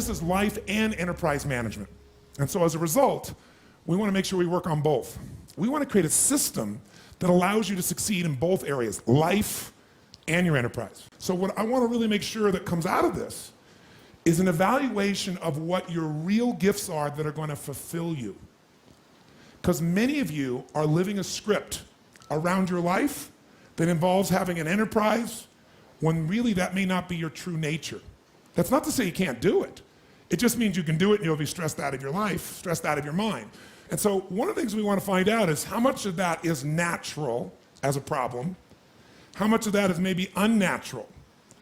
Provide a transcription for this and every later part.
this is life and enterprise management. And so as a result, we want to make sure we work on both. We want to create a system that allows you to succeed in both areas, life and your enterprise. So what I want to really make sure that comes out of this is an evaluation of what your real gifts are that are going to fulfill you. Because many of you are living a script around your life that involves having an enterprise when really that may not be your true nature. That's not to say you can't do it. It just means you can do it and you'll be stressed out of your life, stressed out of your mind. And so one of the things we want to find out is how much of that is natural as a problem, how much of that is maybe unnatural.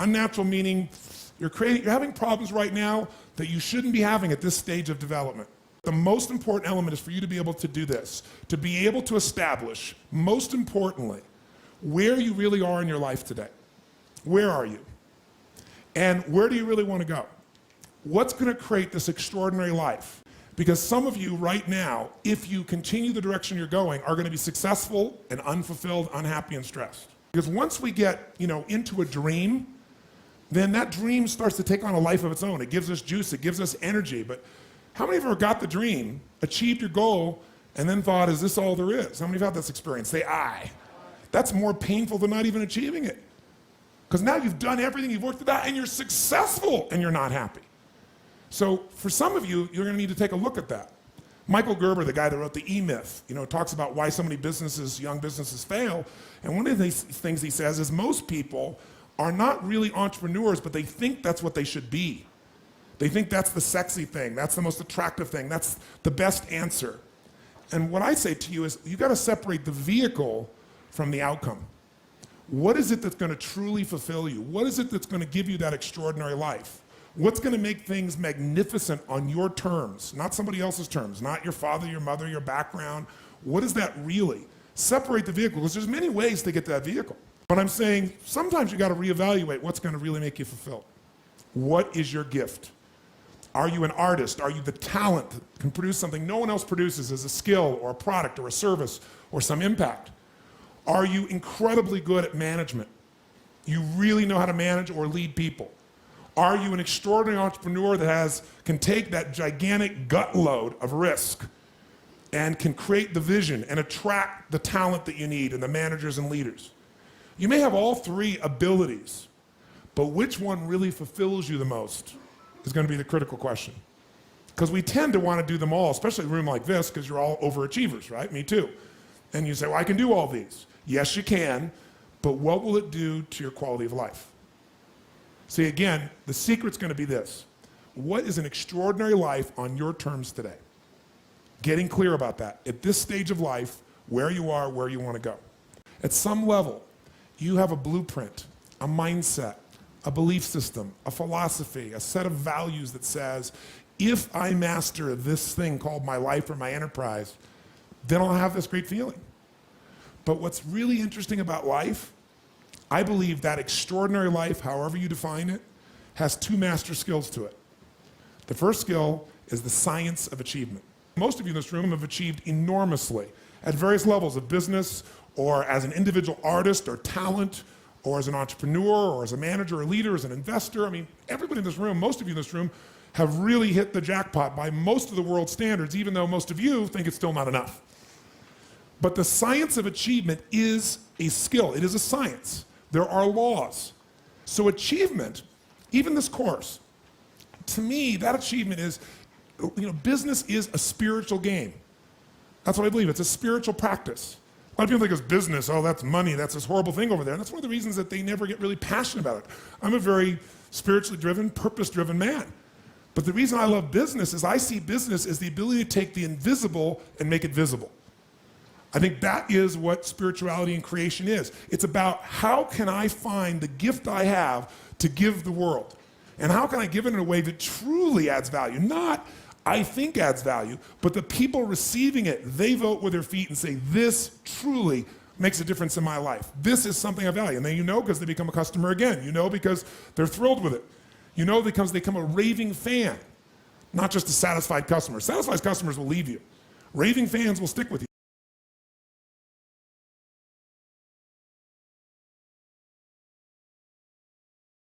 Unnatural meaning you're having problems right now that you shouldn't be having at this stage of development. The most important element is for you to be able to do this, to be able to establish, most importantly, where you really are in your life today. Where are you? And where do you really want to go? What's going to create this extraordinary life? Because some of you right now, if you continue the direction you're going, are going to be successful and unfulfilled, unhappy, and stressed. Because once we get, into a dream, then that dream starts to take on a life of its own. It gives us juice, it gives us energy. But how many of you ever got the dream, achieved your goal, and then thought, is this all there is? How many of you have had this experience? Say, aye. That's more painful than not even achieving it. Because now you've done everything, you've worked it out, and you're successful, and you're not happy. So for some of you, you're going to need to take a look at that. Michael Gerber, the guy that wrote the E-Myth, talks about why so many businesses, young businesses fail. And one of the things he says is most people are not really entrepreneurs, but they think that's what they should be. They think that's the sexy thing, that's the most attractive thing, that's the best answer. And what I say to you is you got to separate the vehicle from the outcome. What is it that's going to truly fulfill you? What is it that's going to give you that extraordinary life? What's going to make things magnificent on your terms, not somebody else's terms, not your father, your mother, your background? What is that really? Separate the vehicle, because there's many ways to get to that vehicle. But I'm saying sometimes you got to reevaluate what's going to really make you fulfilled. What is your gift? Are you an artist? Are you the talent that can produce something no one else produces as a skill or a product or a service or some impact? Are you incredibly good at management? You really know how to manage or lead people? Are you an extraordinary entrepreneur that can take that gigantic gut load of risk and can create the vision and attract the talent that you need and the managers and leaders? You may have all three abilities, but which one really fulfills you the most is going to be the critical question. Because we tend to want to do them all, especially in a room like this, because you're all overachievers, right? Me too. And you say, well, I can do all these. Yes, you can, but what will it do to your quality of life? See, again, the secret's going to be this. What is an extraordinary life on your terms today? Getting clear about that. At this stage of life, where you are, where you want to go. At some level, you have a blueprint, a mindset, a belief system, a philosophy, a set of values that says, if I master this thing called my life or my enterprise, then I'll have this great feeling. But what's really interesting about life, I believe that extraordinary life, however you define it, has two master skills to it. The first skill is the science of achievement. Most of you in this room have achieved enormously at various levels of business or as an individual artist or talent or as an entrepreneur or as a manager or leader, as an investor. I mean, everybody in this room, most of you in this room, have really hit the jackpot by most of the world's standards, even though most of you think it's still not enough. But the science of achievement is a skill. It is a science. There are laws. So achievement, even this course, to me, that achievement is, business is a spiritual game. That's what I believe. It's a spiritual practice. A lot of people think it's business. Oh, that's money. That's this horrible thing over there. And that's one of the reasons that they never get really passionate about it. I'm a very spiritually driven, purpose-driven man. But the reason I love business is I see business as the ability to take the invisible and make it visible. I think that is what spirituality and creation is. It's about how can I find the gift I have to give the world? And how can I give it in a way that truly adds value? Not I think adds value, but the people receiving it, they vote with their feet and say, this truly makes a difference in my life. This is something I value. And then because they become a customer again. Because they're thrilled with it. Because they become a raving fan, not just a satisfied customer. Satisfied customers will leave you. Raving fans will stick with you.